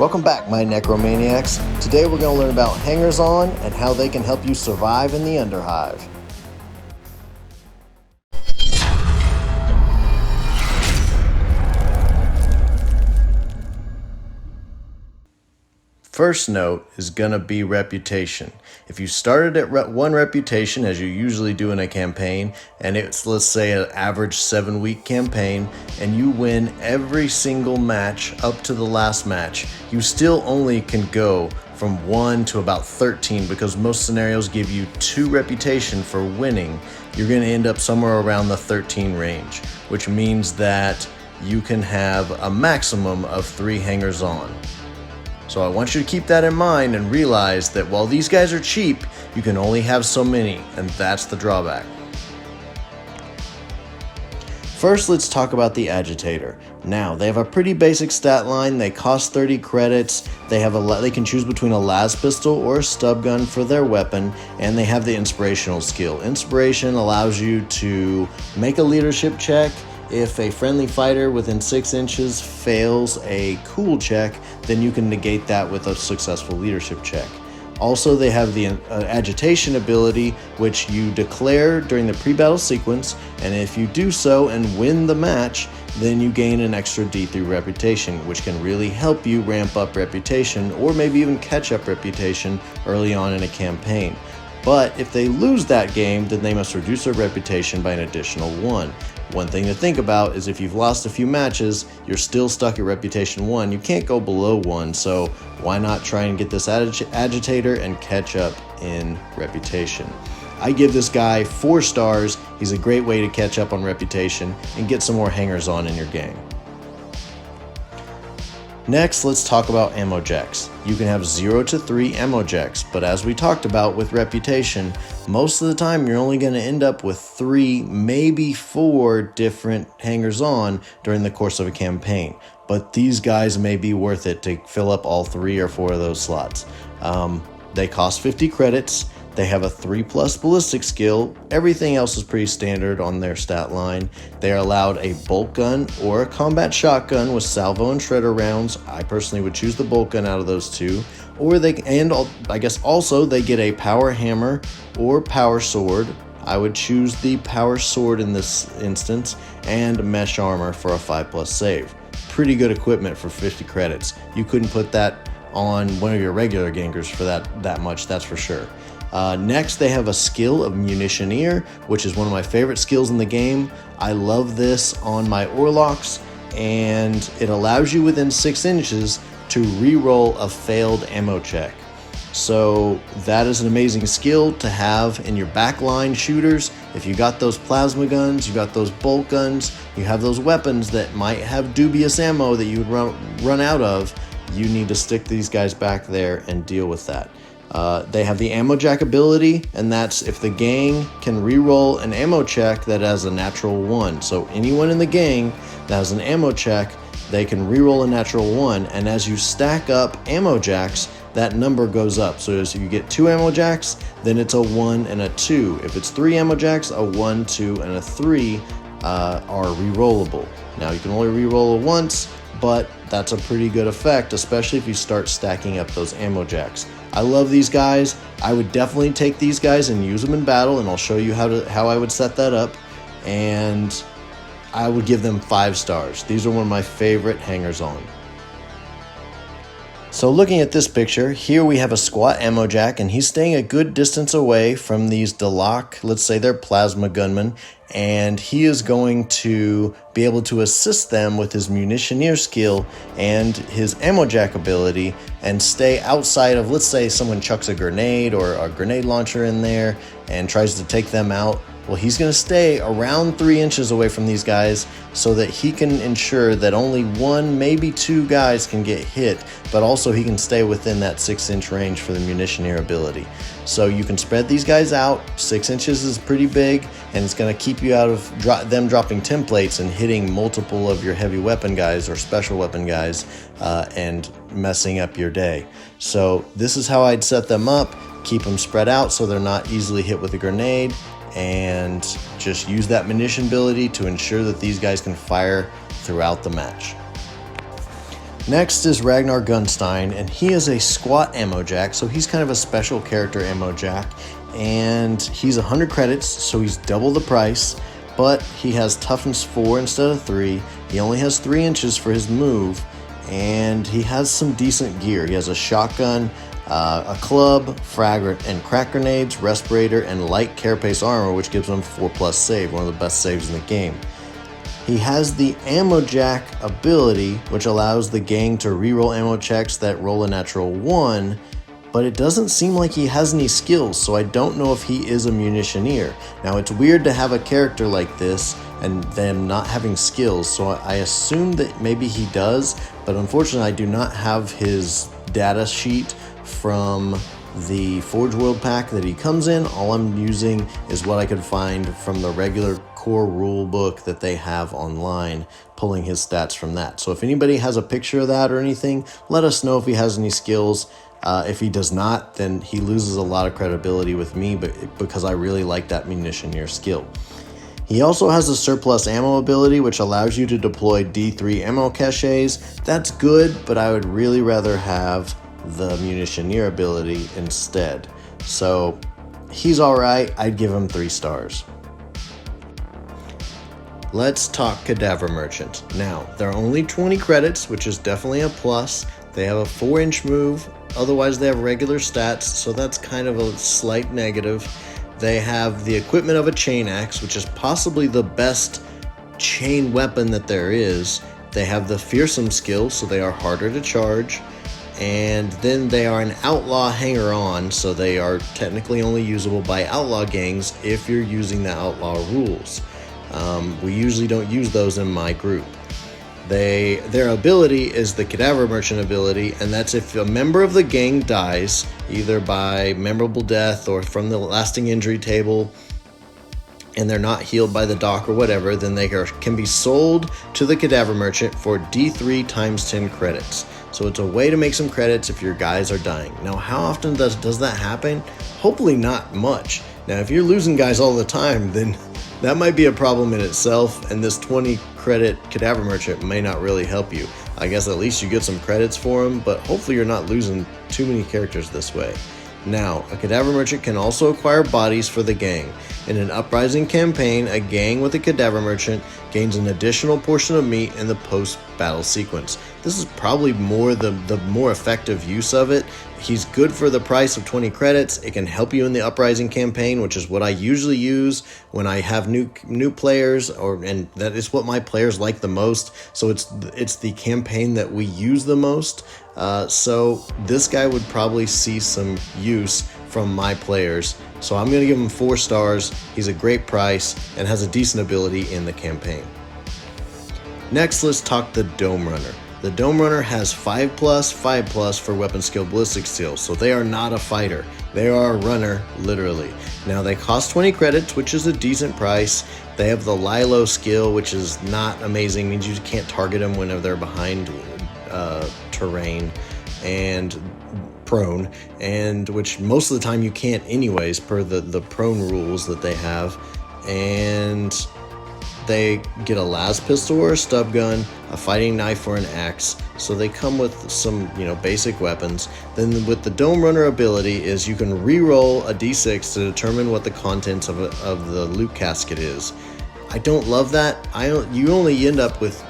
Welcome back, my Necromaniacs. Today we're going to learn about hangers-on and how they can help you survive in the Underhive. First note is going to be reputation. If you started at one reputation, as you usually do in a campaign, and it's, let's say, an average 7-week campaign, and you win every single match up to the last match, you still only can go from 1 to about 13 because most scenarios give you 2 reputation for winning. You're going to end up somewhere around the 13 range, which means that you can have a maximum of 3 hangers-on. So I want you to keep that in mind and realize that while these guys are cheap, you can only have so many, and that's the drawback. First, let's talk about the Agitator. Now, they have a pretty basic stat line. They cost 30 credits. They can choose between a las pistol or a stub gun for their weapon, and they have the inspirational skill. Inspiration allows you to make a leadership check. If a friendly fighter within 6 inches fails a cool check, then you can negate that with a successful leadership check. Also, they have the agitation ability, which you declare during the pre-battle sequence, and if you do so and win the match, then you gain an extra D3 reputation, which can really help you ramp up reputation or maybe even catch up reputation early on in a campaign. But if they lose that game, then they must reduce their reputation by an additional 1. One thing to think about is if you've lost a few matches, you're still stuck at reputation 1. You can't go below 1, so why not try and get this agitator and catch up in reputation? I give this guy 4 stars. He's a great way to catch up on reputation and get some more hangers-on in your gang. Next, let's talk about ammo jacks. You can have 0 to 3 ammo jacks, but as we talked about with reputation, most of the time you're only going to end up with 3, maybe 4 different hangers-on during the course of a campaign. But these guys may be worth it to fill up all 3 or 4 of those slots. They cost 50 credits. They have a 3+ ballistic skill. Everything else is pretty standard on their stat line. They are allowed a bolt gun or a combat shotgun with salvo and shredder rounds. I personally would choose the bolt gun out of those 2. I guess also they get a power hammer or power sword. I would choose the power sword in this instance, and mesh armor for a 5+ save. Pretty good equipment for 50 credits. You couldn't put that on one of your regular gangers for that much, that's for sure. Next, they have a skill of Munitioneer, which is one of my favorite skills in the game. I love this on my Orlocks, and it allows you within 6 inches to re-roll a failed ammo check. So that is an amazing skill to have in your backline shooters. If you got those plasma guns, you got those bolt guns, you have those weapons that might have dubious ammo that you would run out of, you need to stick these guys back there and deal with that. They have the ammo jack ability, and that's if the gang can re-roll an ammo check that has a natural 1. So anyone in the gang that has an ammo check, they can re-roll a natural 1, and as you stack up ammo jacks, that number goes up. So as you get 2 ammo jacks, then it's a 1 and a 2. If it's 3 ammo jacks, a 1, 2, and a 3 are re-rollable. Now you can only re-roll it once, but that's a pretty good effect, especially if you start stacking up those ammo jacks. I love these guys. I would definitely take these guys and use them in battle, and I'll show you how I would set that up, and I would give them 5 stars. These are one of my favorite hangers-on. So looking at this picture, here we have a squat ammo jack, and he's staying a good distance away from these Delac, let's say they're plasma gunmen, and he is going to be able to assist them with his Munitioneer skill and his ammo jack ability and stay outside of, let's say someone chucks a grenade or a grenade launcher in there and tries to take them out. Well, he's going to stay around 3 inches away from these guys so that he can ensure that only 1, maybe 2 guys can get hit, but also he can stay within that 6-inch range for the Munitioneer ability. So you can spread these guys out. 6 inches is pretty big, and it's going to keep you out of them dropping templates and hitting multiple of your heavy weapon guys or special weapon guys and messing up your day. So this is how I'd set them up. Keep them spread out so they're not easily hit with a grenade, and just use that munition ability to ensure that these guys can fire throughout the match. Next is RAGNAR GUNNSTEIN, and he is a squat ammo jack, so he's kind of a special character ammo jack, and he's 100 credits, so he's double the price, but he has toughness 4 instead of 3, he only has 3 inches for his move, and he has some decent gear. He has a shotgun, a club, frag and crack grenades, respirator, and light carapace armor, which gives him 4+ save, one of the best saves in the game. He has the ammo jack ability, which allows the gang to reroll ammo checks that roll a natural 1, but it doesn't seem like he has any skills, so I don't know if he is a munitioneer. Now, it's weird to have a character like this and them not having skills, so I assume that maybe he does, but unfortunately I do not have his data sheet from the Forge World pack that he comes in. All I'm using is what I could find from the regular core rule book that they have online, pulling his stats from that. So if anybody has a picture of that or anything, let us know if he has any skills. If he does not, then he loses a lot of credibility with me, but because I really like that munitioneer skill. He also has a surplus ammo ability, which allows you to deploy D3 ammo caches. That's good, but I would really rather have the munitioneer ability instead. So he's alright, I'd give him 3 stars. Let's talk Cadaver Merchant. Now, they're only 20 credits, which is definitely a plus. They have a 4-inch move, otherwise they have regular stats, so that's kind of a slight negative. They have the equipment of a chain axe, which is possibly the best chain weapon that there is. They have the fearsome skill, so they are harder to charge. And then they are an outlaw hanger-on, so they are technically only usable by outlaw gangs if you're using the outlaw rules. We usually don't use those in my group. Their ability is the Cadaver Merchant ability, and that's if a member of the gang dies, either by memorable death or from the lasting injury table, and they're not healed by the doc or whatever, then they can be sold to the Cadaver Merchant for D3 times 10 credits. So it's a way to make some credits if your guys are dying. Now, how often does that happen? Hopefully not much. Now, if you're losing guys all the time, then that might be a problem in itself, and this 20 credit Cadaver Merchant may not really help you. I guess at least you get some credits for him, but hopefully you're not losing too many characters this way. Now, a Cadaver Merchant can also acquire bodies for the gang. In an Uprising campaign, a gang with a Cadaver Merchant gains an additional portion of meat in the post-battle sequence. This is probably the more effective use of it. He's good for the price of 20 credits. It can help you in the Uprising campaign, which is what I usually use when I have new players, and that is what my players like the most. So it's the campaign that we use the most. So this guy would probably see some use from my players. So I'm going to give him 4 stars. He's a great price and has a decent ability in the campaign. Next, let's talk the Dome Runner. The Dome Runner has 5+, 5+ for weapon skill ballistic skill, so they are not a fighter. They are a runner, literally. Now, they cost 20 credits, which is a decent price. They have the Lilo skill, which is not amazing. It means you can't target them whenever they're behind terrain and prone, and which most of the time you can't anyways per the prone rules that they have. And they get a las pistol or a stub gun, a fighting knife or an axe, so they come with some basic weapons. Then with the Dome Runner ability is you can re-roll a d6 to determine what the contents of the loot casket is. I don't love that. You only end up with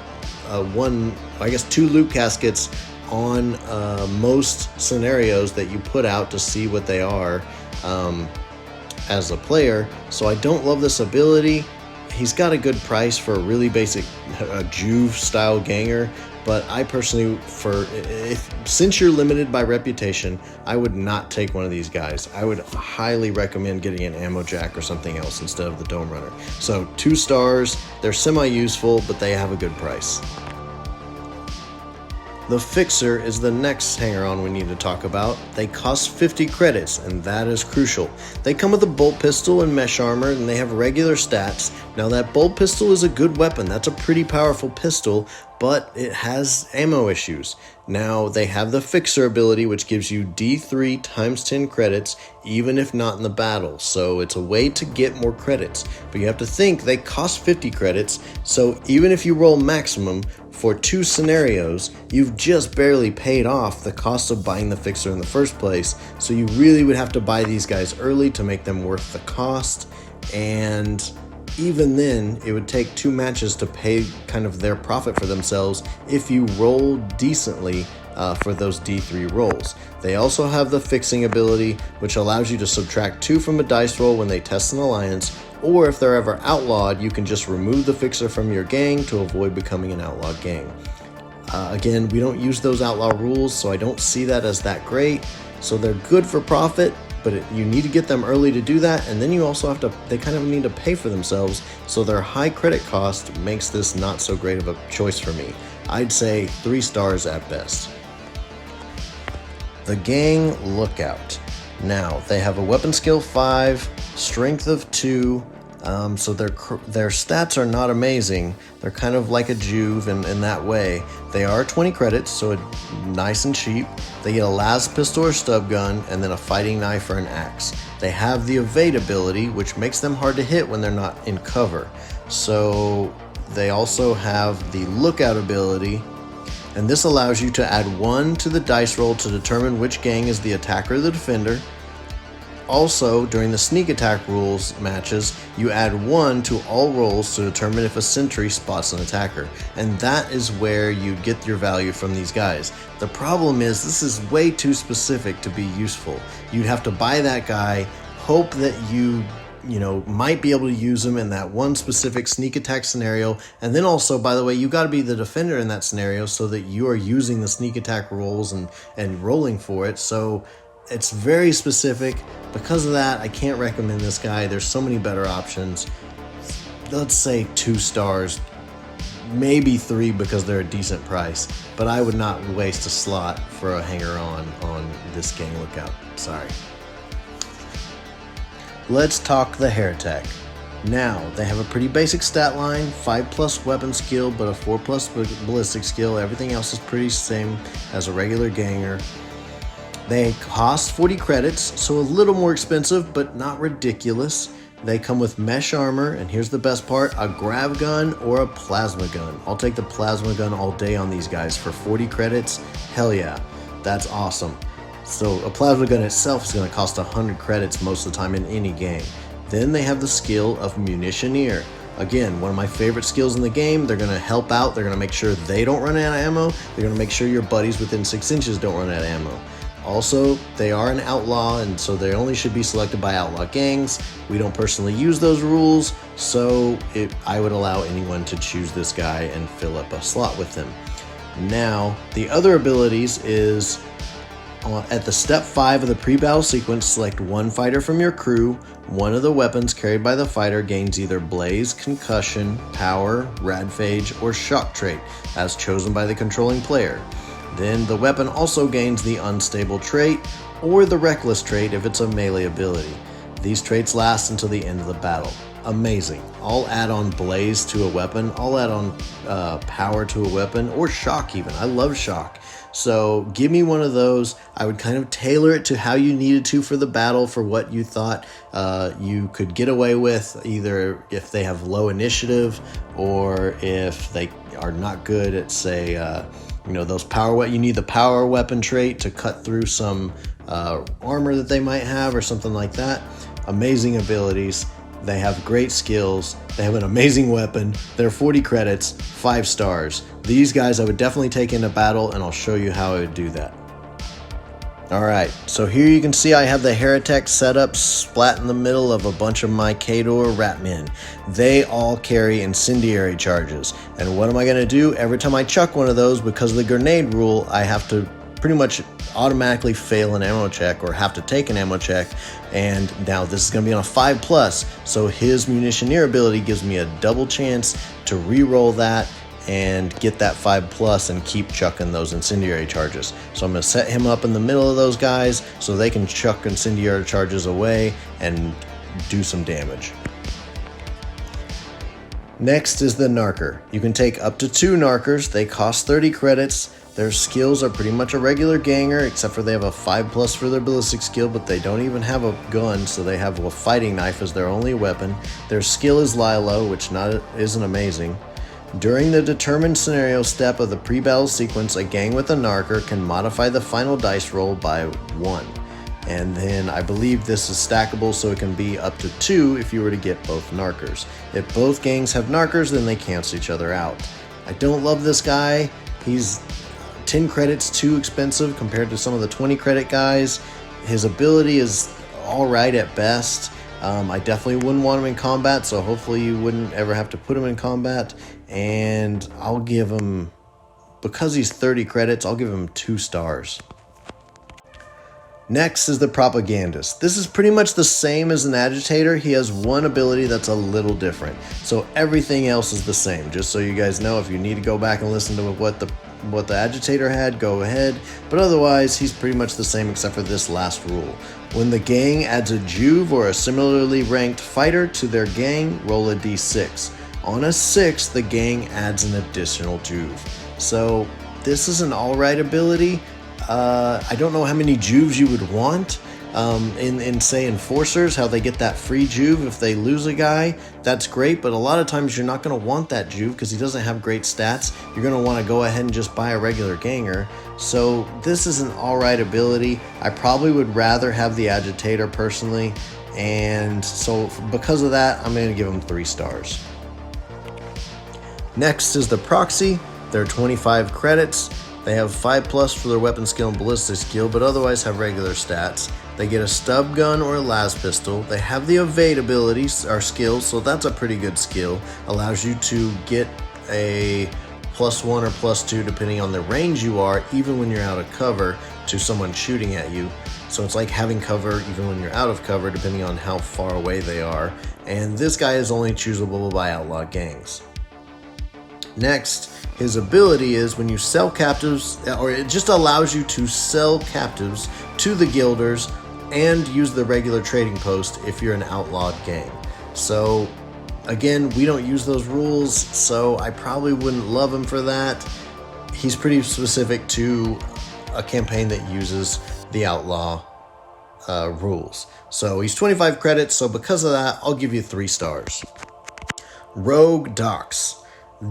2 loot caskets on most scenarios that you put out to see what they are as a player, so I don't love this ability. He's got a good price for a really basic Juve style ganger, but I personally, since you're limited by reputation, I would not take one of these guys. I would highly recommend getting an ammo jack or something else instead of the Dome Runner. So 2 stars, they're semi-useful, but they have a good price. The Fixer is the next hanger-on we need to talk about. They cost 50 credits, and that is crucial. They come with a bolt pistol and mesh armor, and they have regular stats. Now that bolt pistol is a good weapon, that's a pretty powerful pistol, but it has ammo issues. Now they have the fixer ability, which gives you D3 times 10 credits, even if not in the battle, so it's a way to get more credits. But you have to think they cost 50 credits, so even if you roll maximum for 2 scenarios, you've just barely paid off the cost of buying the fixer in the first place, so you really would have to buy these guys early to make them worth the cost, and even then, it would take 2 matches to pay kind of their profit for themselves if you roll decently for those D3 rolls. They also have the fixing ability, which allows you to subtract 2 from a dice roll when they test an alliance, or if they're ever outlawed, you can just remove the fixer from your gang to avoid becoming an outlaw gang. Again, we don't use those outlaw rules, so I don't see that as that great. So they're good for profit, but you need to get them early to do that, and then you also have to, they kind of need to pay for themselves, so their high credit cost makes this not so great of a choice for me. I'd say 3 stars at best. The Gang Lookout. Now, they have a weapon skill 5, strength of 2, so their stats are not amazing. They're kind of like a Juve in that way. They are 20 credits, so it's nice and cheap. They get a las pistol or stub gun, and then a fighting knife or an axe. They have the evade ability, which makes them hard to hit when they're not in cover. So they also have the lookout ability, and this allows you to add 1 to the dice roll to determine which gang is the attacker or the defender. Also, during the sneak attack rules matches, you add 1 to all rolls to determine if a sentry spots an attacker, and that is where you get your value from these guys. The problem is this is way too specific to be useful. You'd have to buy that guy, hope that you might be able to use him in that one specific sneak attack scenario, and then also, by the way, you got to be the defender in that scenario so that you are using the sneak attack rolls and rolling for it. So it's very specific. Because of that, I can't recommend this guy. There's so many better options. Let's say 2 stars, maybe 3 because they're a decent price, but I would not waste a slot for a hanger on this Gang Lookout. Sorry. Let's talk the Heretic. Now, they have a pretty basic stat line, 5+ weapon skill, but a 4+ ballistic skill. Everything else is pretty same as a regular ganger. They cost 40 credits, so a little more expensive, but not ridiculous. They come with mesh armor, and here's the best part, a grav gun or a plasma gun. I'll take the plasma gun all day on these guys for 40 credits. Hell yeah, that's awesome. So a plasma gun itself is going to cost 100 credits most of the time in any game. Then they have the skill of munitioneer. Again, one of my favorite skills in the game. They're going to help out. They're going to make sure they don't run out of ammo. They're going to make sure your buddies within 6 inches don't run out of ammo. Also, they are an outlaw, and so they only should be selected by outlaw gangs. We don't personally use those rules, so I would allow anyone to choose this guy and fill up a slot with him. Now, the other abilities is at the step 5 of the pre-battle sequence, select 1 fighter from your crew. One of the weapons carried by the fighter gains either Blaze, Concussion, Power, Radphage, or Shock trait, as chosen by the controlling player. Then the weapon also gains the Unstable trait or the Reckless trait if it's a melee ability. These traits last until the end of the battle. Amazing. I'll add on Blaze to a weapon. I'll add on Power to a weapon, or Shock even. I love Shock. So give me one of those. I would kind of tailor it to how you needed to for the battle, for what you thought you could get away with, either if they have low initiative or if they are not good at, say, those power. You need the power weapon trait to cut through some armor that they might have or something like that. Amazing abilities. They have great skills. They have an amazing weapon. They're 40 credits, 5 stars. These guys I would definitely take into battle, and I'll show you how I would do that. Alright, so here you can see I have the Heretic set up splat in the middle of a bunch of my Khador Ratmen. They all carry incendiary charges. And what am I going to do? Every time I chuck one of those, because of the grenade rule, I have to pretty much automatically fail an ammo check, or have to take an ammo check. And now this is going to be on a 5+, so his munitioneer ability gives me a double chance to re-roll that and get that 5+ and keep chucking those incendiary charges. So I'm going to set him up in the middle of those guys so they can chuck incendiary charges away and do some damage. Next is the Narker. You can take up to 2 Narkers. They cost 30 credits. Their skills are pretty much a regular ganger, except for they have a 5+ for their ballistic skill, but they don't even have a gun, so they have a fighting knife as their only weapon. Their skill is Lilo, which isn't amazing. During the determined scenario step of the pre-battle sequence, a gang with a Narker can modify the final dice roll by 1. And then I believe this is stackable, so it can be up to 2 if you were to get both Narkers. If both gangs have Narkers, then they cancel each other out. I don't love this guy. He's 10 credits too expensive compared to some of the 20 credit guys. His ability is alright at best. I definitely wouldn't want him in combat, so hopefully you wouldn't ever have to put him in combat. And I'll give him, because he's 30 credits, I'll give him 2 stars. Next is the Propagandist. This is pretty much the same as an Agitator. He has one ability that's a little different. So everything else is the same. Just so you guys know, if you need to go back and listen to what the Agitator had, go ahead. But otherwise, he's pretty much the same except for this last rule. When the gang adds a Juve or a similarly ranked fighter to their gang, roll a d6. On a 6, the gang adds an additional Juve. So this is an alright ability. I don't know how many Juves you would want in say Enforcers, how they get that free Juve if they lose a guy. That's great, but a lot of times you're not going to want that Juve because he doesn't have great stats. You're going to want to go ahead and just buy a regular ganger. So this is an alright ability. I probably would rather have the Agitator personally, and so because of that, I'm going to give him 3 stars. Next is the Proxy. They're 25 credits. They have 5+ for their weapon skill and ballistic skill, but otherwise have regular stats. They get a stub gun or a las pistol. They have the evade abilities or skills, so that's a pretty good skill. Allows you to get a +1 or +2 depending on the range you are, even when you're out of cover, to someone shooting at you. So it's like having cover even when you're out of cover, depending on how far away they are. And this guy is only choosable by outlaw gangs. Next, his ability is when you sell captives, or it just allows you to sell captives to the guilders and use the regular trading post if you're an outlawed gang. So again, we don't use those rules, so I probably wouldn't love him for that. He's pretty specific to a campaign that uses the outlaw rules. So he's 25 credits, so because of that, I'll give you 3 stars. Rogue Docs.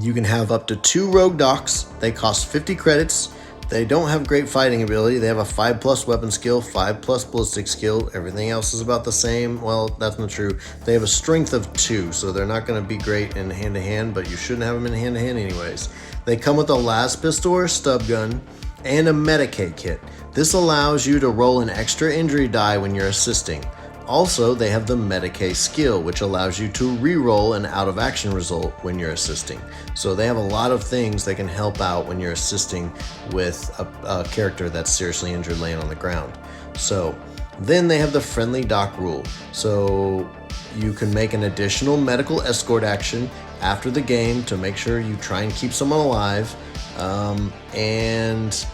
You can have up to 2 Rogue Docs. They cost 50 credits. They don't have great fighting ability. They have a 5+ weapon skill, 5+ ballistic skill. Everything else is about the same. Well, that's not true. They have a strength of 2, so they're not going to be great in hand-to-hand, but you shouldn't have them in hand-to-hand anyways. They come with a las pistol or stub gun and a Medicaid kit. This allows you to roll an extra injury die when you're assisting. Also, they have the Medicaid skill, which allows you to re-roll an out-of-action result when you're assisting. So they have a lot of things that can help out when you're assisting with a character that's seriously injured laying on the ground. So then they have the Friendly Doc rule. So you can make an additional medical escort action after the game to make sure you try and keep someone alive. And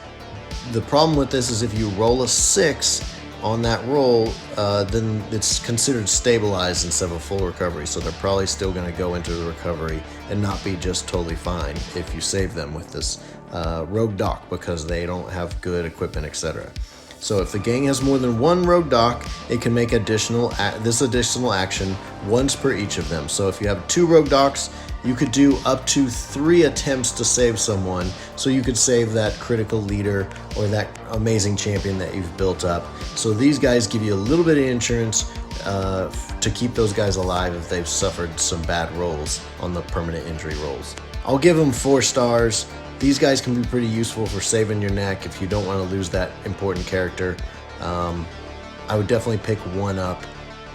the problem with this is if you roll a 6 on that roll, then it's considered stabilized instead of a full recovery, so they're probably still going to go into the recovery and not be just totally fine if you save them with this Rogue Doc because they don't have good equipment, etc. So if the gang has more than 1 Rogue Doc, it can make this additional action once per each of them. So if you have 2 Rogue Docs, you could do up to 3 attempts to save someone, so you could save that critical leader or that amazing champion that you've built up. So these guys give you a little bit of insurance to keep those guys alive if they've suffered some bad rolls on the permanent injury rolls. I'll give them 4 stars. These guys can be pretty useful for saving your neck if you don't want to lose that important character. I would definitely pick one up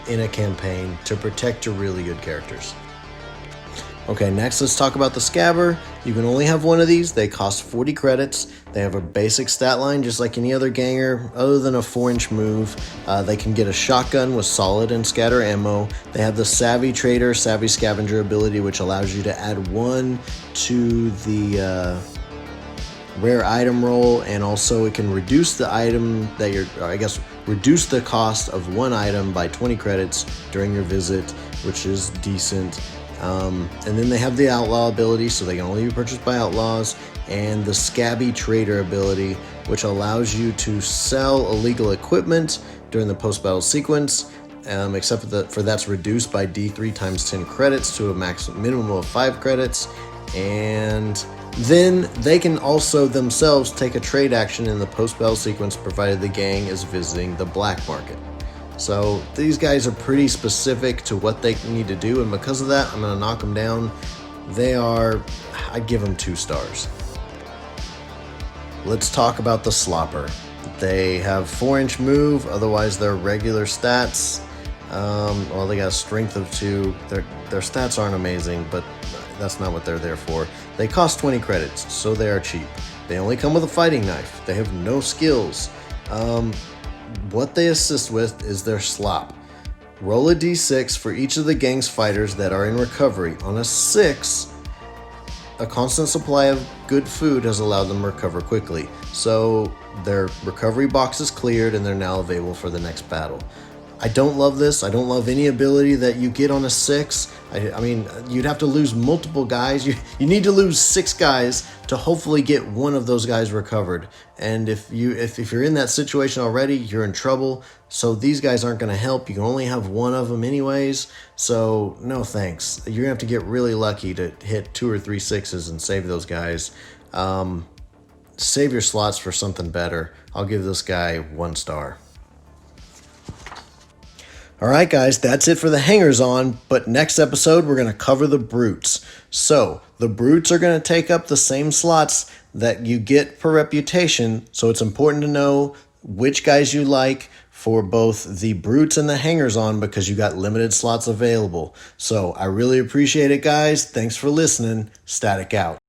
in a campaign to protect your really good characters. Okay, next let's talk about the Scabber. You can only have one of these. They cost 40 credits. They have a basic stat line just like any other ganger other than a 4-inch move. They can get a shotgun with solid and scatter ammo. They have the Savvy Trader, Savvy Scavenger ability, which allows you to add 1 to the rare item roll, and also it can reduce the item that reduce the cost of 1 item by 20 credits during your visit, which is decent. And then they have the outlaw ability, so they can only be purchased by outlaws, and the scabby trader ability, which allows you to sell illegal equipment during the post-battle sequence, except for that's reduced by D3 times 10 credits to a minimum of 5 credits. And then they can also themselves take a trade action in the post-battle sequence, provided the gang is visiting the black market. So these guys are pretty specific to what they need to do, and because of that, I'm going to knock them down. I'd give them 2 stars. Let's talk about the Slopper. They have 4-inch move, otherwise they're regular stats. Well, they got a strength of 2. Their stats aren't amazing, but that's not what they're there for. They cost 20 credits, so they are cheap. They only come with a fighting knife. They have no skills. What they assist with is their slop. Roll a d6 for each of the gang's fighters that are in recovery. On a 6, a constant supply of good food has allowed them to recover quickly. So their recovery box is cleared and they're now available for the next battle. I don't love this. I don't love any ability that you get on a 6. I mean, you'd have to lose multiple guys. You need to lose 6 guys to hopefully get one of those guys recovered. And if you're in that situation already, you're in trouble. So these guys aren't going to help. You can only have one of them anyways. So no thanks. You're going to have to get really lucky to hit 2 or 3 6s and save those guys. Save your slots for something better. I'll give this guy 1 star. Alright guys, that's it for the hangers-on, but next episode we're going to cover the brutes. So, the brutes are going to take up the same slots that you get per reputation, so it's important to know which guys you like for both the brutes and the hangers-on because you got limited slots available. So, I really appreciate it guys. Thanks for listening. Static out.